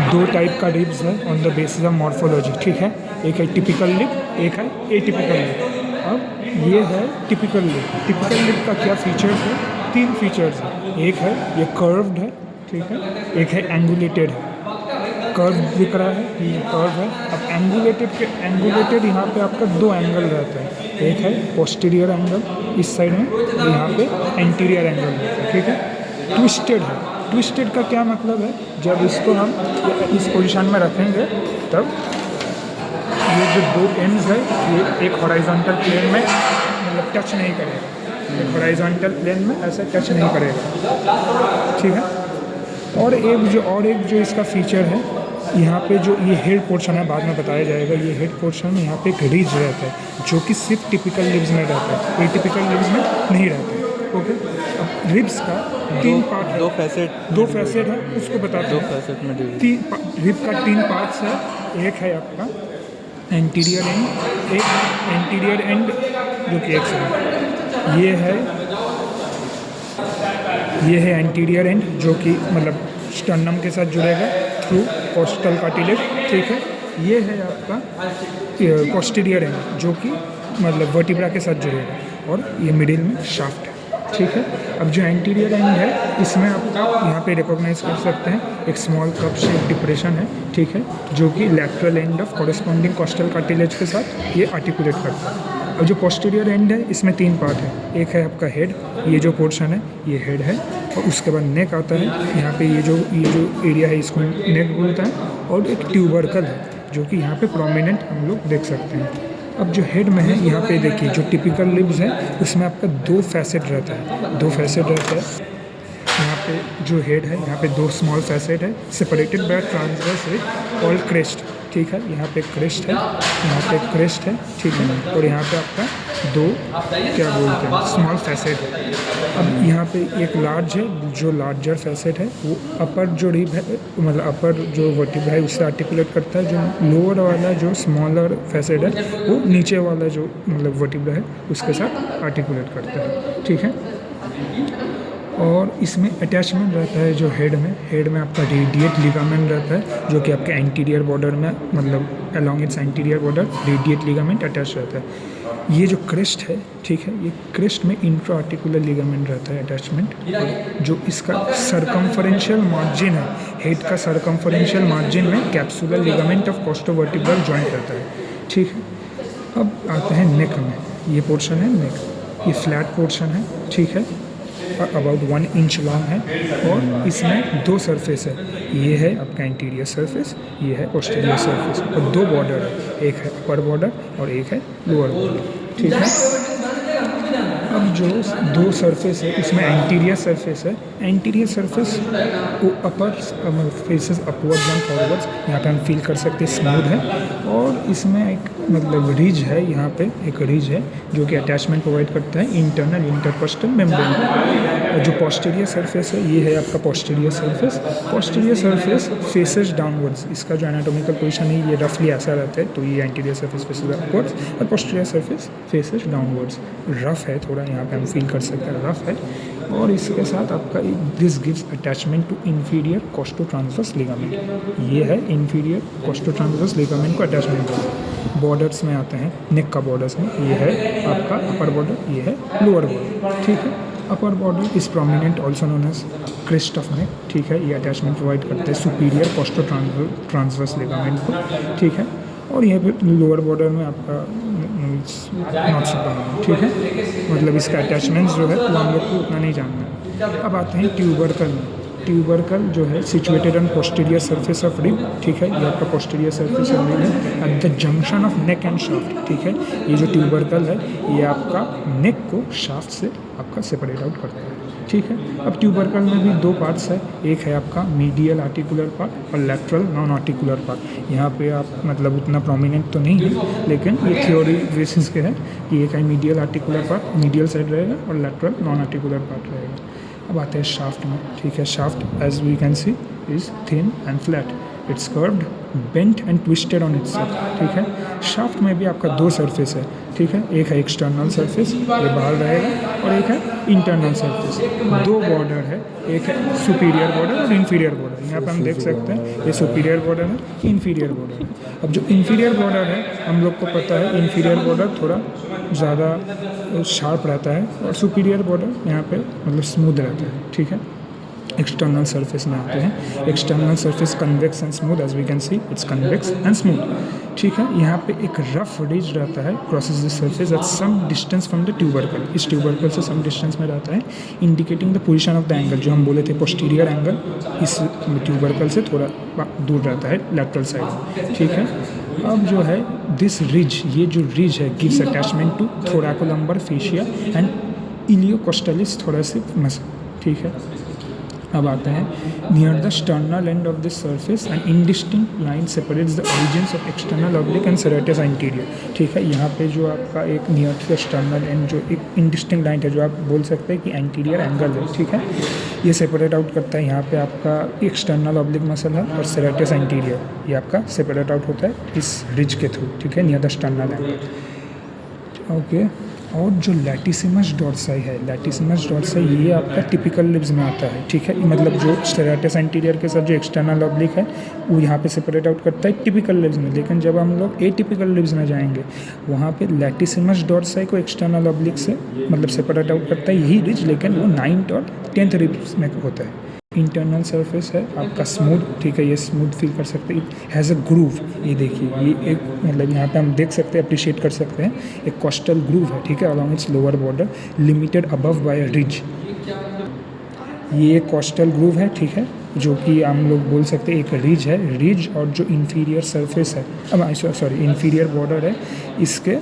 दो टाइप का रिब्स है on the basis of morphology, ठीक है। एक है टिपिकल लिप, एक है एटिपिकल लिप। अब ये है टिपिकल लिप। टिपिकल लिप का क्या फीचर्स है? 3 फीचर्स है। एक है ये कर्व्ड है, ठीक है। एक है एंगुलेटेड है। कर्व दिख रहा है, ये कर्व है। अब एंगुलेटेड यहाँ पे आपका 2 एंगल रहता है। एक है पोस्टीरियर एंगल इस साइड में, और यहाँ पे एंटीरियर एंगल रहता है, ठीक है। ट्विस्टेड है। ट्विस्टेड का क्या मतलब है? जब इसको हम इस पोजीशन में रखेंगे तब ये जो 2 एंड्स है ये एक हॉरिजॉन्टल प्लेन में मतलब टच नहीं करेगा। एक हॉरिजॉन्टल प्लेन में ऐसे टच नहीं करेगा, ठीक है। और एक जो इसका फीचर है, यहाँ पे जो ये हेड पोर्शन है, बाद में बताया जाएगा। ये हेड पोर्शन में यहाँ पे एक रिज रहता है जो कि सिर्फ टिपिकल लिब्स में रहता है, एटिपिकल लिब्स में नहीं रहता है, ओके। अब रिब्स का 3 पार्ट है, 2 फैसेट है, उसको बताते हैं। 2 फैसेट में रिब का 3 पार्ट्स है। एक है आपका एंटीरियर एंड, एक एंटीरियर एंड जो कि एक साइड ये है एंटीरियर एंड जो कि मतलब स्टर्नम के साथ जुड़ेगा थ्रू कोस्टल कार्टिलेज, ठीक है। ये है आपका पोस्टीरियर एंड जो कि मतलब वर्टिब्रा के साथ जुड़ेगा, और ये मिडिल में शाफ्ट है, ठीक है। अब जो एंटीरियर एंड है इसमें आप यहाँ पे रिकॉग्नाइज कर सकते हैं एक स्मॉल कप शेप डिप्रेशन है, ठीक है, जो कि lateral end of corresponding costal cartilage के साथ ये आर्टिकुलेट करता है। और जो पोस्टीरियर एंड है इसमें 3 पार्ट है। एक है आपका हेड, ये जो पोर्शन है ये हेड है, और उसके बाद नेक आता है। यहाँ पे ये जो एरिया है इसको नेक बोलता है, और एक ट्यूबरकल है जो कि यहाँ पे प्रोमिनेंट हम लोग देख सकते हैं। अब जो हेड में है यहाँ पे देखिए जो टिपिकल लिब्स है उसमें आपका 2 फैसेट रहता है, 2 फैसेट रहता है। यहाँ पे जो हेड है यहाँ पे 2 स्मॉल फैसेट है separated by transverse with all crest, ठीक है। यहाँ पे क्रेस्ट है, यहाँ पे क्रेस्ट है, ठीक है। और यहाँ पे आपका 2 क्या बोलते हैं स्मॉल फैसेट है। अब यहाँ पे एक लार्ज है, जो लार्जर फैसेट है वो अपर जो रिब है मतलब अपर जो वर्टिब्रा है उससे आर्टिकुलेट करता है। जो लोअर वाला जो स्मॉलर फैसेट है वो नीचे वाला जो मतलब वर्टिब्रा है उसके साथ आर्टिकुलेट करता है, ठीक है। और इसमें अटैचमेंट रहता है जो हेड में आपका रेडिएट लिगामेंट रहता है जो कि आपके एंटीरियर बॉर्डर में मतलब along it's anterior border radiate ligament attach रहता है। ये जो क्रेस्ट है, ठीक है, ये क्रेस्ट में इंट्रा आर्टिकुलर लिगामेंट रहता है अटैचमेंट, जो इसका सरकमफरेंशियल मार्जिन है। हेड का सरकमफरेंशियल मार्जिन में कैप्सुलर लिगामेंट ऑफ कोस्टोवर्टिब्रल जॉइंट रहता है, ठीक है। अब आते हैं नेक में, ये पोर्शन है नेक, ये फ्लैट पोर्शन है, ठीक है, अबाउट 1 इंच लॉन्ग है, और इसमें 2 सरफेस है। ये है आपका इंटीरियर सरफेस, ये है पोस्टीरियर सरफेस, और 2 बॉर्डर है, एक है अपर बॉर्डर और एक है लोअर बॉर्डर, ठीक है। अब जो 2 सरफेस है उसमें एंटीरियर सरफेस है। एंटीरियर सरफेस वो अपर फेसेस अपवर्ड्स एंड फॉरवर्ड्स, यहाँ पे हम फील कर सकते हैं स्मूथ है, और इसमें एक मतलब रिज है, यहाँ पे एक रिज है जो कि अटैचमेंट प्रोवाइड करता है इंटरनल इंटरकोस्टल मेम्ब्रेन को। और जो पोस्टीरियर सरफेस है ये है आपका posterior surface. Posterior surface faces downwards, इसका जो एनाटॉमिकल पोजीशन है ये रफली ऐसा रहता है, तो ये एंटीरियर सरफेस फेसेस अपवर्ड्स और posterior surface faces downwards. Rough है थोड़ा, यहाँ पे हम फील कर सकते हैं रफ है। और इसके साथ आपका this gives attachment to inferior costotransverse ligament. ये है इंफीरियर कोस्टोट्रांसवर्स लिगामेंट को अटैचमेंट करता है। बॉर्डर्स में आते हैं, नेक का बॉर्डर्स में ये है आपका अपर बॉर्डर, ये है लोअर बॉर्डर, ठीक है। Upper border is prominent also known as crest of neck, ठीक है। ये अटैचमेंट प्रोवाइड करते हैं सुपीरियर कोस्टोट्रांसवर्स लिगामेंट को, ठीक है। और यहाँ पे लोअर बॉर्डर में आपका नॉट सो, ठीक है, मतलब इसका अटैचमेंट्स जो है वो हम लोग को उतना नहीं जानना है। अब आते हैं ट्यूबरकल में। ट्यूबरकल जो है situated on posterior surface of rib, ठीक है। ये आपका पोस्टीरियर सरफेस ऑफ रिब है at the junction of neck and shaft, ठीक है। ये जो ट्यूबरकल है ये आपका नेक को शाफ्ट से आपका सेपरेट आउट करता है, ठीक है। अब ट्यूबरकल में भी 2 पार्ट्स है, एक है आपका मीडियल आर्टिकुलर पार्ट और लैटरल नॉन आर्टिकुलर पार्ट। यहाँ पे आप मतलब उतना प्रोमिनेंट तो नहीं है, लेकिन ये थ्योरी बेसिस के है कि एक है medial articular part, medial side रहेगा, और लैटरल नॉन आर्टिकुलर पार्ट रहेगा। अब आते हैं शाफ्ट में, ठीक है। Shaft as we can see is thin and flat, it's curved, bent and twisted on itself, ठीक है। शाफ्ट में भी आपका दो सरफेस है, ठीक है, एक है एक्सटर्नल सरफेस, ये बाहर रहेगा, और एक है इंटरनल सरफेस। दो बॉर्डर है, एक है सुपीरियर बॉर्डर और इन्फीरियर बॉर्डर। यहाँ पे हम देख सकते हैं ये सुपीरियर बॉर्डर है, इन्फीरियर बॉर्डर है। अब जो इन्फीरियर बॉर्डर है हम लोग को पता है इन्फीरियर बॉर्डर थोड़ा ज़्यादा शार्प रहता है और सुपीरियर बॉर्डर यहाँ पे मतलब स्मूथ रहता है, ठीक है। एक्सटर्नल सरफेस में आते हैं, external surface convex and smooth, as we can see it's convex and smooth, ठीक है। यहाँ पे एक रफ रिज रहता है crosses the surface at some distance from the tubercle, इस ट्यूबरकल से सम डिस्टेंस में रहता है, indicating the position of the angle, जो हम बोले थे पोस्टीरियर एंगल इस ट्यूबरकल से थोड़ा दूर रहता है लैटरल साइड, ठीक है। अब जो है दिस रिज, ये जो रिज है gives attachment to thoracolumbar fascia and iliocostalis thoracic muscle, ठीक है। अब आते हैं near the sternal end of this surface and indistinct line separates the origins of external oblique and serratus anterior, ठीक है। यहाँ पे जो आपका एक नियर द स्टर्नल एंड जो एक इंडिस्टिंक्ट लाइन है जो आप बोल सकते हैं कि एंटीरियर एंगल है, ठीक है, ये सेपरेट आउट करता है। यहाँ पे आपका एक्सटर्नल ऑब्लिक मसल है और सेरेटस एंटीरियर ये आपका सेपरेट आउट होता है इस रिज के थ्रू, ठीक है, near the sternal angle, okay. और जो लैटिसिमस डॉर्साई है, लैटिसिमस डॉर्साई ये आपका टिपिकल लिब्स में आता है, ठीक है, मतलब जो सेरेटस एंटीरियर के साथ जो एक्सटर्नल ऑब्लिक है वो यहाँ पे सेपरेट आउट करता है टिपिकल लिब्स में। लेकिन जब हम लोग एटिपिकल लिब्स में जाएंगे वहाँ पे लैटिसिमस डॉर्साई को एक्सटर्नल ऑब्लिक से मतलब सेपरेट आउट करता है यही रिज, लेकिन वो 9th और 10th रिब्स में होता है। इंटरनल सरफेस है आपका स्मूथ, ठीक है, ये स्मूथ फील कर सकते हैं, इट हैज़ अ ग्रूव, ये देखिए ये एक मतलब यहाँ पे हम देख सकते हैं, अप्रिशिएट कर सकते हैं, एक कोस्टल ग्रूव है, ठीक है, along its lower border limited above by a ridge, ये एक कोस्टल ग्रूव है, ठीक है, जो कि हम लोग बोल सकते हैं एक रिज है, रिज और जो इंफीरियर सरफेस है, अब सॉरी इंफीरियर बॉर्डर है इसके